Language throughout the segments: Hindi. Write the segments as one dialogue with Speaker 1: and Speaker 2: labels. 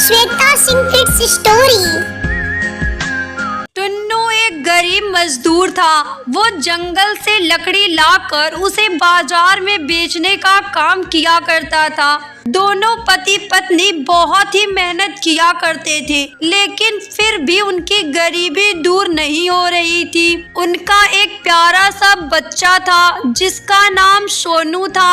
Speaker 1: Shweta Singh kids story.
Speaker 2: टुन्नू एक गरीब मजदूर था। वो जंगल से लकड़ी लाकर उसे बाजार में बेचने का काम किया करता था। दोनों पति पत्नी बहुत ही मेहनत किया करते थे, लेकिन फिर भी उनकी गरीबी दूर नहीं हो रही थी। उनका एक प्यारा सा बच्चा था जिसका नाम सोनू था।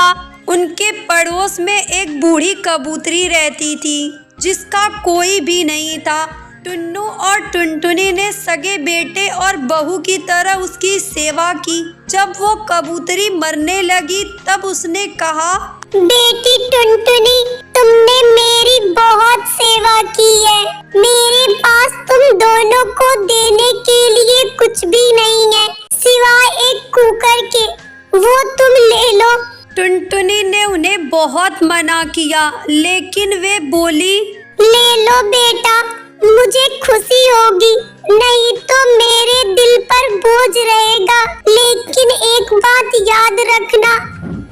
Speaker 2: उनके पड़ोस में एक बूढ़ी कबूतरी रहती थी जिसका कोई भी नहीं था। टुन्नू और टुनटुनी ने सगे बेटे और बहू की तरह उसकी सेवा की। जब वो कबूतरी मरने लगी तब उसने कहा,
Speaker 1: बेटी टुनटुनी, तुमने मेरी बहुत सेवा की है। मेरे पास तुम दोनों को देने के लिए कुछ भी नहीं है सिवाय एक कुकर के, वो तुम ले लो।
Speaker 2: टुनटुनी ने उन्हें बहुत मना किया, लेकिन वे बोली,
Speaker 1: ले लो बेटा, मुझे खुशी होगी, नहीं तो मेरे दिल पर बोझ रहेगा। लेकिन एक बात याद रखना,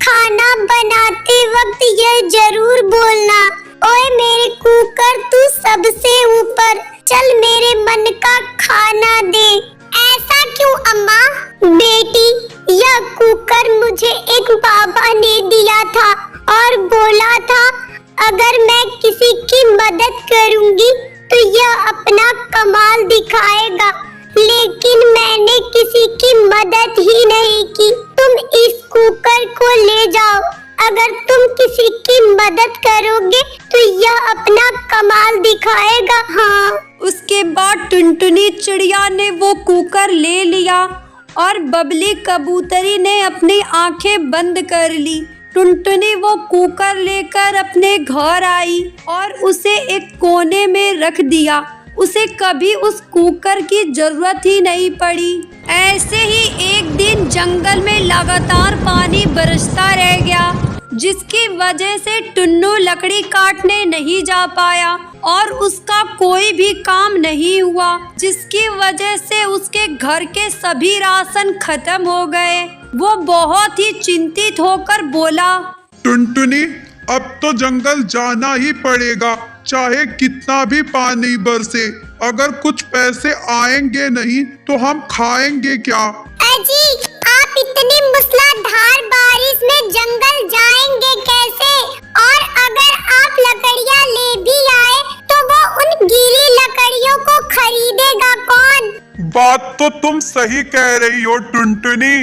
Speaker 1: खाना बनाते वक्त यह जरूर बोलना, ओए मेरे कुकर तू सबसे ऊपर, चल मेरे मन का खाना दे। ऐसा क्यों अम्मा? बेटी, यह कुकर मुझे एक बाबा ने दिया था और बोला था अगर मैं किसी की मदद करूंगी तो यह अपना कमाल दिखाएगा। लेकिन मैंने किसी की मदद ही नहीं की। तुम इस कुकर को ले जाओ, अगर तुम किसी की मदद करोगे तो यह अपना कमाल दिखाएगा। हाँ।
Speaker 2: उसके बाद टुनटुनी चिड़िया ने वो कुकर ले लिया और बबली कबूतरी ने अपनी आंखें बंद कर ली। टुनटुनी वो कुकर लेकर अपने घर आई और उसे एक कोने में रख दिया। उसे कभी उस कुकर की जरूरत ही नहीं पड़ी। ऐसे ही एक दिन जंगल में लगातार पानी बरसता रह गया, जिसकी वजह से टुन्नू लकड़ी काटने नहीं जा पाया और उसका कोई भी काम नहीं हुआ, जिसकी वजह से उसके घर के सभी राशन खत्म हो गए। वो बहुत ही चिंतित होकर बोला,
Speaker 3: टुनटुनी, अब तो जंगल जाना ही पड़ेगा, चाहे कितना भी पानी बरसे। अगर कुछ पैसे आएंगे नहीं तो हम खाएंगे क्या?
Speaker 1: अजी, आप इतनी मूसलाधार बारिश में जंगल जाएंगे कैसे? और अगर आप लकड़ियाँ ले भी आए तो वो उन गीली लकड़ियों को खरीदेगा कौन?
Speaker 3: बात तो तुम सही कह रही हो टुनटुनी,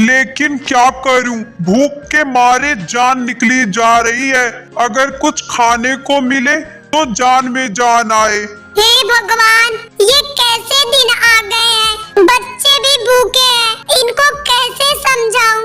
Speaker 3: लेकिन क्या करूं, भूख के मारे जान निकली जा रही है। अगर कुछ खाने को मिले तो जान में जान आए।
Speaker 1: हे भगवान, ये कैसे दिन आ गए हैं? बच्चे भी भूखे हैं, इनको कैसे समझाऊं?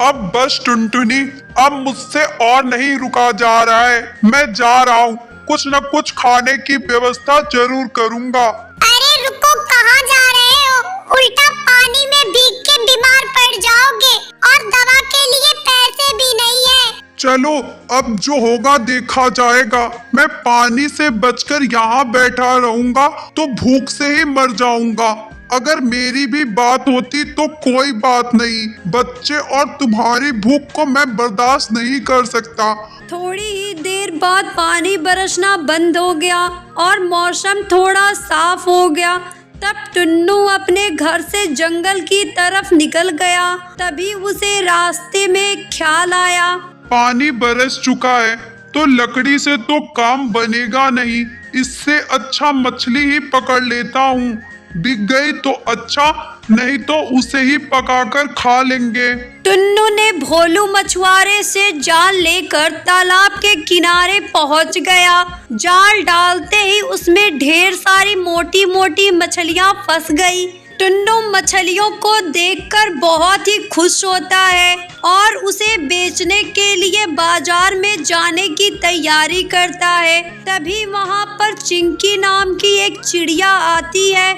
Speaker 3: अब बस टुनटुनी, अब मुझसे और नहीं रुका जा रहा है। मैं जा रहा हूँ, कुछ न कुछ खाने की व्यवस्था जरूर करूँगा।
Speaker 1: अरे रुको, कहाँ जा रहे हो? उल्टा पानी में भीग के बीमार पड़ जाओगे और दवा के लिए पैसे भी नहीं है।
Speaker 3: चलो, अब जो होगा देखा जाएगा। मैं पानी से बचकर यहाँ बैठा रहूंगा तो भूख से ही मर जाऊंगा। अगर मेरी भी बात होती तो कोई बात नहीं, बच्चे और तुम्हारी भूख को मैं बर्दाश्त नहीं कर सकता।
Speaker 2: थोड़ी ही देर बाद पानी बरसना बंद हो गया और मौसम थोड़ा साफ हो गया। तब टुन्नू अपने घर से जंगल की तरफ निकल गया। तभी उसे रास्ते में एक ख्याल आया,
Speaker 3: पानी बरस चुका है तो लकड़ी से तो काम बनेगा नहीं, इससे अच्छा मछली ही पकड़ लेता हूँ। बिक गई तो अच्छा, नहीं तो उसे ही पकाकर खा लेंगे।
Speaker 2: टुन्नू ने भोलू मछुआरे से जाल लेकर तालाब के किनारे पहुंच गया। जाल डालते ही उसमें ढेर सारी मोटी मोटी मछलियां फंस गई। टुन्नू मछलियों को देखकर बहुत ही खुश होता है और उसे बेचने के लिए बाजार में जाने की तैयारी करता है। तभी वहाँ पर चिंकी नाम की एक चिड़िया आती है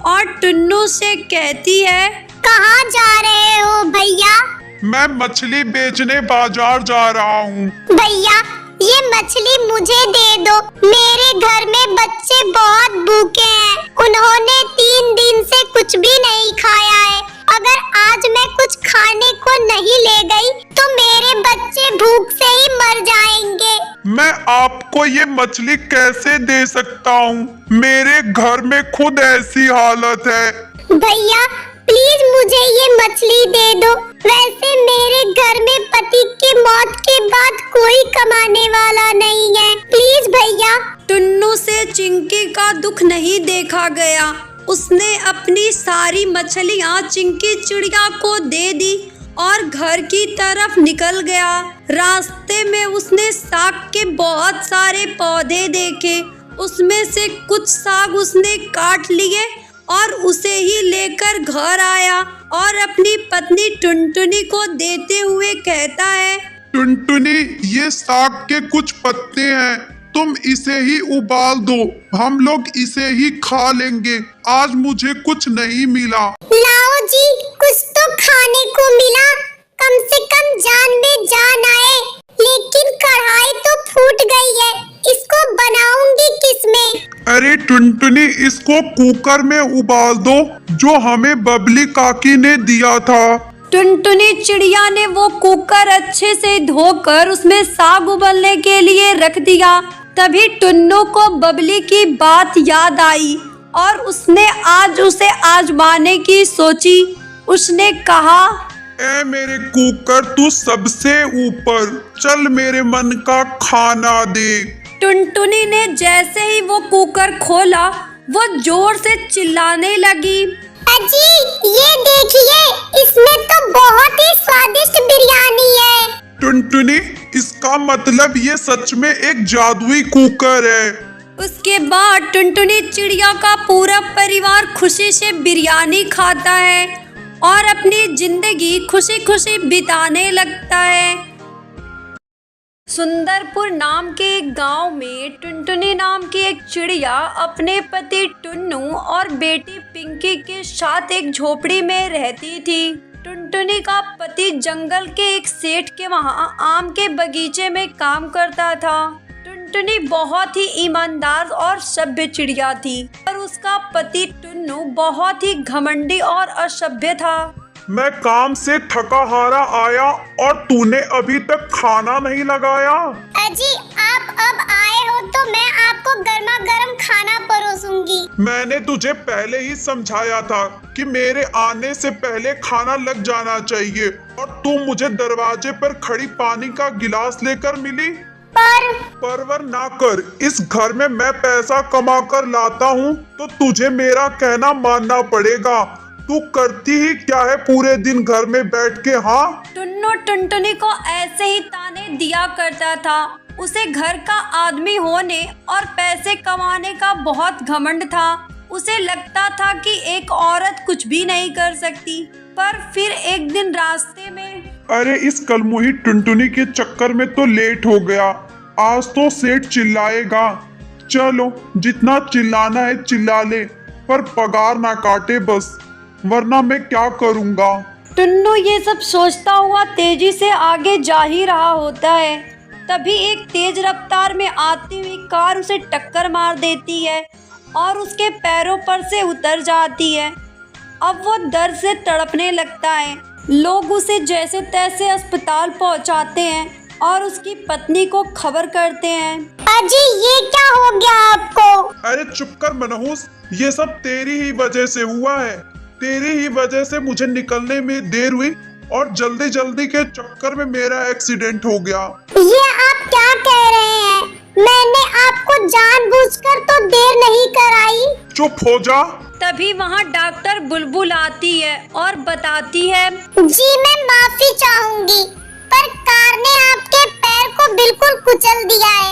Speaker 2: और टुन्नू से कहती है,
Speaker 1: कहाँ जा रहे हो भैया?
Speaker 3: मैं मछली बेचने बाजार जा रहा हूँ।
Speaker 1: भैया, ये मछली मुझे दे दो, मेरे घर में बच्चे बहुत भूखे हैं। उन्होंने 3 दिन से कुछ भी नहीं खाया है। अगर आज मैं कुछ खाने को नहीं ले गई तो मेरे बच्चे भूख से ही मर जाएंगे।
Speaker 3: मैं आपको मछली कैसे दे सकता हूँ? मेरे घर में खुद ऐसी हालत है।
Speaker 1: भैया प्लीज मुझे ये मछली दे दो। वैसे मेरे घर में पति की मौत के बाद कोई कमाने वाला नहीं है। प्लीज भैया।
Speaker 2: टुन्नू से चिंकी का दुख नहीं देखा गया। उसने अपनी सारी मछलियाँ चिंकी चिड़िया को दे दी और घर की तरफ निकल गया। रास्ते में उसने साग के बहुत सारे पौधे देखे। उसमें से कुछ साग उसने काट लिए और उसे ही लेकर घर आया और अपनी पत्नी टुनटुनी को देते हुए कहता है,
Speaker 3: टुनटुनी, ये साग के कुछ पत्ते हैं, तुम इसे ही उबाल दो, हम लोग इसे ही खा लेंगे। आज मुझे कुछ नहीं मिला।
Speaker 1: लाओ जी, कुछ तो खाने को मिला, कम से कम जान में जान आए। लेकिन कढ़ाई तो फूट गई है, इसको बनाऊंगी किसमें?
Speaker 3: अरे टुनटुनी, इसको कुकर में उबाल दो, जो हमें बबली काकी ने दिया था।
Speaker 2: टुनटुनी चिड़िया ने वो कुकर अच्छे से धोकर उसमें साग उबलने के लिए रख दिया। तभी टुन्नू को बबली की बात याद आई और उसने आज उसे आजमाने की सोची। उसने कहा,
Speaker 3: ए मेरे कुकर, तू सबसे ऊपर, चल मेरे मन का खाना दे।
Speaker 2: टुनटुनी ने जैसे ही वो कुकर खोला, वो जोर से चिल्लाने लगी,
Speaker 1: अजी ये देखिए, इसमें तो बहुत ही स्वादिष्ट बिरयानी है।
Speaker 3: टुनटुनी, इसका मतलब ये सच में एक जादुई कुकर है।
Speaker 2: उसके बाद टुनटुनी चिड़िया का पूरा परिवार खुशी से बिरयानी खाता है और अपनी जिंदगी खुशी खुशी बिताने लगता है। सुंदरपुर नाम के एक गांव में टुनटुनी नाम की एक चिड़िया अपने पति टुन्नू और बेटी पिंकी के साथ एक झोपड़ी में रहती थी। टुनटुनी का पति जंगल के एक सेठ के वहां आम के बगीचे में काम करता था। टुनटुनी बहुत ही ईमानदार और सभ्य चिड़िया थी, पर उसका पति टुन्नू बहुत ही घमंडी और असभ्य था।
Speaker 3: मैं काम से थका हारा आया और तूने अभी तक खाना नहीं लगाया।
Speaker 1: अजी आप अब आए हो तो मैं आपको गर्मा गर्म खाना परोसूंगी।
Speaker 3: मैंने तुझे पहले ही समझाया था कि मेरे आने से पहले खाना लग जाना चाहिए, और तू मुझे दरवाजे पर खड़ी पानी का गिलास लेकर मिली। परवर ना कर, इस घर में मैं पैसा कमा कर लाता हूँ तो तुझे मेरा कहना मानना पड़ेगा। तू करती ही क्या है पूरे दिन घर में बैठ के? हाँ,
Speaker 2: टुन्नू टुनटुनी को ऐसे ही ताने दिया करता था। उसे घर का आदमी होने और पैसे कमाने का बहुत घमंड था। उसे लगता था कि एक औरत कुछ भी नहीं कर सकती। पर फिर एक दिन रास्ते में,
Speaker 3: अरे इस कलमुही टुनटुनी के चक्कर में तो लेट हो गया। आज तो सेठ चिल्लाएगा। चलो, जितना चिल्लाना है चिल्ला ले, पर पगार ना काटे बस, वरना मैं क्या करूँगा।
Speaker 2: टुन्नू ये सब सोचता हुआ तेजी से आगे जा ही रहा होता है। तभी एक तेज रफ्तार में आती हुई कार उसे टक्कर मार देती है और उसके पैरों पर से उतर जाती है। अब वो दर्द से तड़पने लगता है। लोग उसे जैसे तैसे अस्पताल पहुंचाते हैं और उसकी पत्नी को खबर करते हैं।
Speaker 1: अजी ये क्या हो गया आपको?
Speaker 3: अरे चुप कर मनहूस, ये सब तेरी ही वजह से हुआ है। तेरी ही वजह से मुझे निकलने में देर हुई और जल्दी जल्दी के चक्कर में मेरा एक्सीडेंट हो गया।
Speaker 1: ये आप क्या कह रहे हैं? मैंने आपको जानबूझकर तो देर नहीं कराई।
Speaker 3: चुप हो जा।
Speaker 2: तभी वहाँ डॉक्टर बुलबुल आती है और बताती है,
Speaker 1: जी मैं माफी चाहूंगी, पर कार ने आपके पैर को बिल्कुल कुचल दिया है,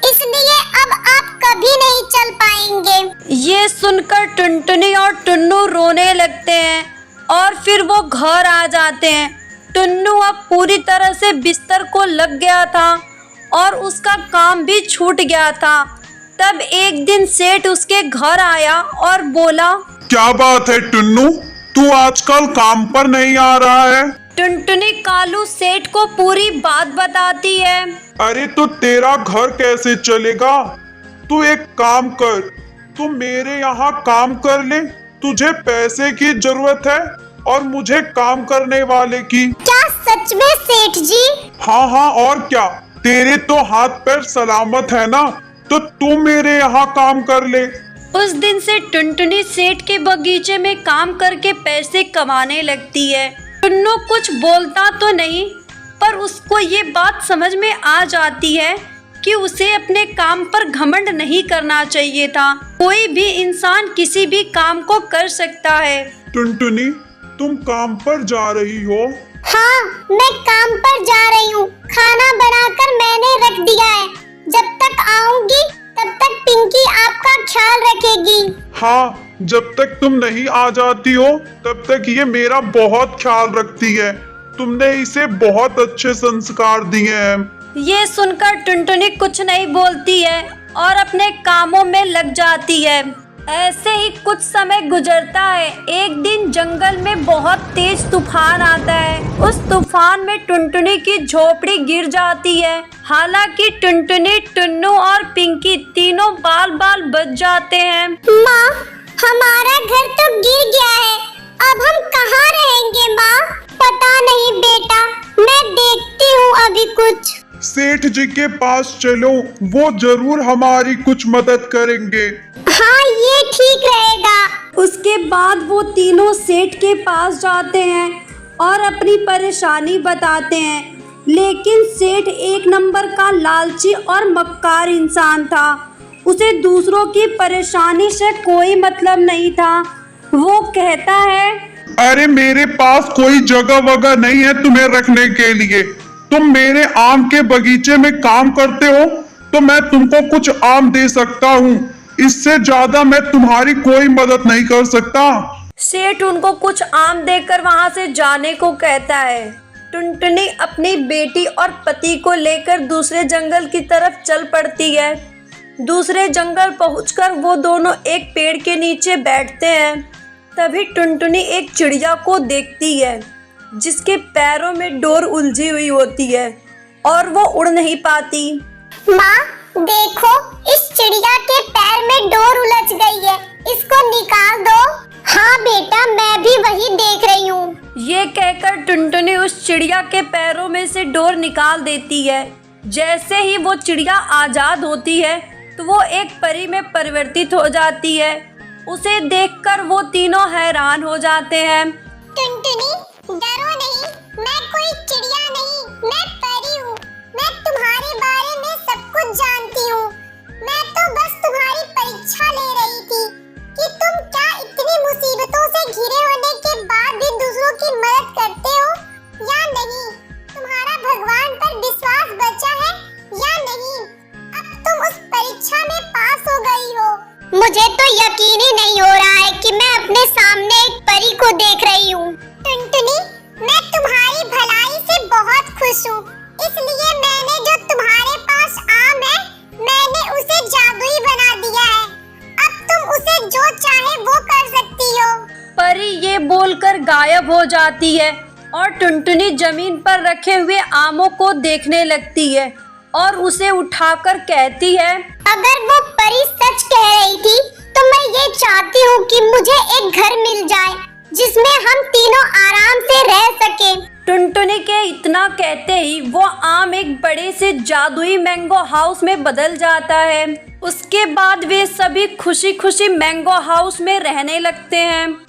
Speaker 1: इसलिए अब आप कभी नहीं चल पाएंगे।
Speaker 2: ये सुनकर टुनटुनी और टुन्नू रोने लगते हैं और फिर वो घर आ जाते हैं। टुन्नू अब पूरी तरह से बिस्तर को लग गया था और उसका काम भी छूट गया था। तब एक दिन सेठ उसके घर आया और बोला,
Speaker 3: क्या बात है टुन्नू, तू आजकल काम पर नहीं आ रहा है?
Speaker 2: टुनटुनी कालू सेठ को पूरी बात बताती है।
Speaker 3: अरे तो तेरा घर कैसे चलेगा? तू एक काम कर, तू मेरे यहाँ काम कर ले। तुझे पैसे की जरूरत है और मुझे काम करने वाले की।
Speaker 1: क्या सच में सेठ जी?
Speaker 3: हाँ हाँ, और क्या, तेरे तो हाथ पैर सलामत है ना, तो तू मेरे यहाँ काम कर ले।
Speaker 2: उस दिन से टुनटुनी सेठ के बगीचे में काम करके पैसे कमाने लगती है। टुन्नू कुछ बोलता तो नहीं, पर उसको ये बात समझ में आ जाती है कि उसे अपने काम पर घमंड नहीं करना चाहिए था। कोई भी इंसान किसी भी काम को कर सकता है।
Speaker 3: टुनटुनी, तुम काम पर जा रही हो?
Speaker 1: हाँ, मैं काम पर जा रही हूँ। खाना बनाकर मैंने रख दिया है। जब तक आऊंगी तब तक पिंकी आपका ख्याल रखेगी।
Speaker 3: हाँ, जब तक तुम नहीं आ जाती हो तब तक ये मेरा बहुत ख्याल रखती है। तुमने इसे बहुत अच्छे संस्कार दिए हैं।
Speaker 2: ये सुनकर टुनटुनी कुछ नहीं बोलती है और अपने कामों में लग जाती है। ऐसे ही कुछ समय गुजरता है। एक दिन जंगल में बहुत तेज तूफान आता है। उस तूफान में टुनटुनी की झोपड़ी गिर जाती है। हालांकि टुनटुनी, टुन्नू और पिंकी तीनों बाल बाल बच जाते हैं।
Speaker 1: माँ, हमारा घर तो गिर गया है। अब हम कहाँ रहेंगे माँ? पता नहीं बेटा, मैं देखती हूँ अभी कुछ।
Speaker 3: सेठ जी के पास चलो, वो जरूर हमारी कुछ मदद करेंगे।
Speaker 1: हाँ, ये ठीक रहेगा।
Speaker 2: उसके बाद वो तीनों सेठ के पास जाते हैं और अपनी परेशानी बताते हैं। लेकिन सेठ एक नंबर का लालची और मक्कार इंसान था। उसे दूसरों की परेशानी से कोई मतलब नहीं था। वो कहता है,
Speaker 3: अरे मेरे पास कोई जगह वगह नहीं है तुम्हें रखने के लिए। तुम मेरे आम के बगीचे में काम करते हो तो मैं तुमको कुछ आम दे सकता हूँ। इससे ज्यादा मैं तुम्हारी कोई मदद नहीं कर सकता।
Speaker 2: सेठ उनको कुछ आम देकर वहां से जाने को कहता है। टुनटुनी अपनी बेटी और पति को लेकर दूसरे जंगल की तरफ चल पड़ती है। दूसरे जंगल पहुंचकर वो दोनों एक पेड़ के नीचे बैठते हैं। तभी टुनटुनी एक चिड़िया को देखती है जिसके पैरों में डोर उलझी हुई होती है और वो उड़ नहीं पाती।
Speaker 1: माँ देखो, इस चिड़िया के पैर में डोर उलझ गई है। इसको निकाल दो। हाँ बेटा, मैं भी वही देख रही हूँ।
Speaker 2: ये कहकर टुनटुनी उस चिड़िया के पैरों में से डोर निकाल देती है। जैसे ही वो चिड़िया आजाद होती है तो वो एक परी में परिवर्तित हो जाती है। उसे देखकर वो तीनों हैरान हो जाते हैं।
Speaker 1: टुनटुनी, डरो नहीं, मैं कोई चिड़िया नहीं, मैं परी हूँ। मैं तुम्हारे बारे में सब कुछ जानती हूँ। मैं तो बस तुम्हारी परीक्षा ले रही थी कि तुम क्या इतनी मुसीबतों से घिरे होने के बाद भी दूसरों की मदद करते हो या नहीं। तुम्हारा भगवान पर विश्वास बचा है या नहीं। अब तुम उस परीक्षा में पास हो गई हो। मुझे तो यकीन ही नहीं हो रहा है कि मैं अपने सामने एक परी को देख रही हूँ। टुनटुनी, मैं तुम्हारी भलाई से बहुत खुश हूँ। इसलिए मैंने जो तुम्हारे पास आम है, मैंने उसे जादुई बना दिया है। अब तुम उसे जो चाहे वो कर सकती हो।
Speaker 2: परी ये बोलकर गायब हो जाती है और टुनटुनी जमीन पर रखे हुए आमों को देखने लगती है और उसे उठाकर कहती है,
Speaker 1: अगर वो परी सच कह रही थी तो मैं ये चाहती हूँ कि मुझे एक घर मिल जाए जिसमें हम तीनों आराम से रह सके।
Speaker 2: टुनटुनी के इतना कहते ही वो आम एक बड़े से जादुई मैंगो हाउस में बदल जाता है। उसके बाद वे सभी खुशी खुशी मैंगो हाउस में रहने लगते हैं।